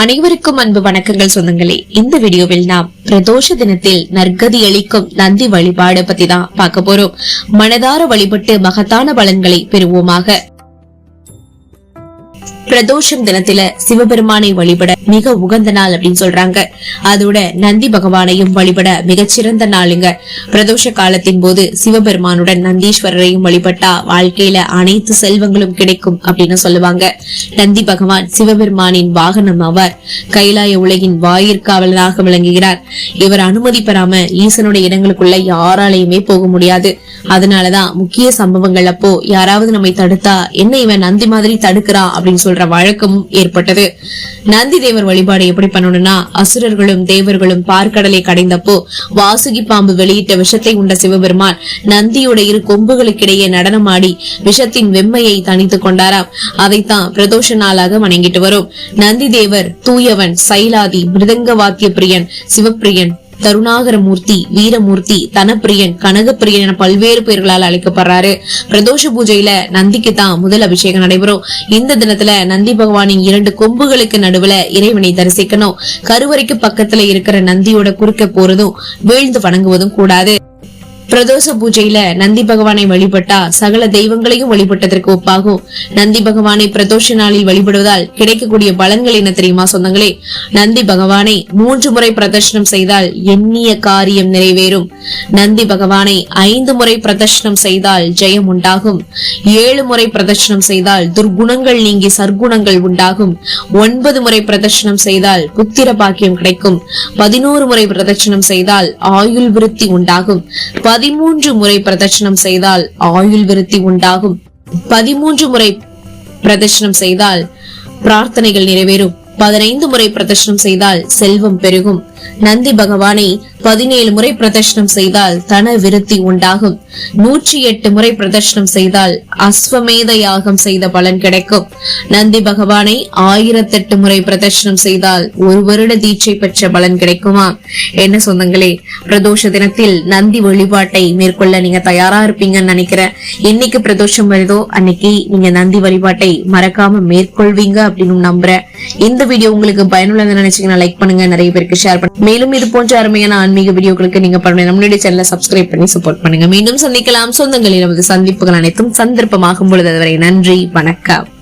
அனைவருக்கும் அன்பு வணக்கங்கள் சொந்தங்களே. இந்த வீடியோவில் நாம் பிரதோஷ தினத்தில் நற்கதி அளிக்கும் நந்தி வழிபாடு பத்தி தான் பார்க்க போறோம். மனதார வழிபட்டு மகத்தான பலன்களை பெறுவோமாக. பிரதோஷம் தினத்தில சிவபெருமானை வழிபட மிக உகந்த நாள் அப்படின்னு சொல்றாங்க. அதோட நந்தி பகவானையும் வழிபட மிகச்சிறந்த நாளுங்க. பிரதோஷ காலத்தின் போது சிவபெருமானுடன் நந்தீஸ்வரரையும் வழிபட்டா வாழ்க்கையில அனைத்து செல்வங்களும் கிடைக்கும் அப்படின்னு சொல்லுவாங்க. நந்தி பகவான் சிவபெருமானின் வாகனம் ஆவார். கைலாய உலகின் வாயிற்காவலனாக விளங்குகிறார். இவர் அனுமதி பெறாம ஈசனுடைய இடங்களுக்குள்ள யாராலையுமே போக முடியாது. அதனாலதான் முக்கிய சம்பவங்கள் அப்போ யாராவது நம்மை தடுத்தா என்ன இவன் நந்தி மாதிரி தடுக்கிறான் அப்படின்னு சொல்ற வழக்கமும் ஏற்பட்டது. நந்தி தேவர் வழிபாடு எப்படி பண்ணணும்னா, அசுரர்களும் தேவர்களும் பார்க்கடலை கடைந்தப்போ வாசுகி பாம்பு வெளியிட்ட விஷத்தை உண்ட சிவபெருமான் நந்தியோட இரு கொம்புகளுக்கிடையே நடனமாடி விஷத்தின் வெம்மையை தணித்துக் கொண்டாராம். அதைத்தான் பிரதோஷ நாளாக வணங்கிட்டு வரும். நந்தி தேவர் தூயவன், சைலாதி, மிருதங்க வாத்திய பிரியன், சிவப்பிரியன், தருணாகரமூர்த்தி, வீரமூர்த்தி, தனப்பிரியன், கனகப்பிரியன் என பல்வேறு பெயர்களால் அழைக்கப்படுறாரு. பிரதோஷ பூஜையில நந்திக்கு தான் முதல் அபிஷேகம் நடைபெறும். இந்த தினத்துல நந்தி பகவானின் 2 கொம்புகளுக்கு நடுவுல இறைவனை தரிசிக்கணும். கருவறைக்கு பக்கத்துல இருக்கிற நந்தியோட குறுக்க போறதும் வீழ்ந்து வணங்குவதும் கூடாது. பிரதோஷ பூஜையில நந்தி பகவானை வழிபட்டா சகல தெய்வங்களையும் வழிபட்டதற்கு ஒப்பாகும். நந்தி பகவானை பிரதோஷ நாளில் வழிபடுவதால் கிடைக்கக்கூடிய பலன்கள் என்ன தெரியுமா சொந்தங்களே? நந்தி பகவானை 3 முறை பிரதர்ஷனம் செய்தால் எண்ணிய காரியம் நிறைவேறும். நந்தி பகவானை 5 முறை பிரதர்ஷனம் செய்தால் ஜெயம் உண்டாகும். 7 முறை பிரதர்ஷனம் செய்தால் துர்குணங்கள் நீங்கி சர்க்குணங்கள் உண்டாகும். 9 முறை பிரதர்ஷனம் செய்தால் புத்திர பாக்கியம் கிடைக்கும். 11 முறை பிரதர்ஷனம் செய்தால் ஆயுள் விருத்தி உண்டாகும். 13 முறை பிரதர்ஷனம் செய்தால் ஆயுள் விருத்தி உண்டாகும். 13 முறை பிரதர்ஷனம் செய்தால் பிரார்த்தனைகள் நிறைவேறும். 15 முறை பிரதர்ஷனம் செய்தால் செல்வம் பெருகும். நந்தி பகவானை 17 முறை பிரதர்ஷனம் செய்தால் தன விருத்தி உண்டாகும். 108 முறை பிரதர்ஷனம் செய்தால் அஸ்வமேத யாகம் செய்த பலன் கிடைக்கும். நந்தி பகவானை 1008 முறை பிரதர்ஷனம் செய்தால் 1 வருட தீட்சை பெற்ற பலன் கிடைக்குமா? என்ன சொந்தங்களே, பிரதோஷ தினத்தில் நந்தி வழிபாட்டை மேற்கொள்ள நீங்க தயாரா இருப்பீங்கன்னு நினைக்கிறேன். என்னைக்கு பிரதோஷம் வருதோ அன்னைக்கு நீங்க நந்தி வழிபாட்டை மறக்காம மேற்கொள்வீங்க அப்படின்னு நம்புறேன். இந்த வீடியோ உங்களுக்கு பயனுள்ளதுன்னு நினைச்சீங்கன்னா லைக் பண்ணுங்க, நிறைய பேருக்கு ஷேர் பண்ணுங்க. மேலும் இது போன்ற அருமையான ஆன்மீக வீடியோக்களுக்கு நீங்க நம்மளுடைய சேனலை சப்ஸ்கிரைப் பண்ணி சப்போர்ட் பண்ணுங்க. மீண்டும் சந்திக்கலாம் சொந்தங்களில். நமது சந்திப்புகள் அனைத்தும் சந்தர்ப்பமாகும் பொழுது. அதுவரை நன்றி, வணக்கம்.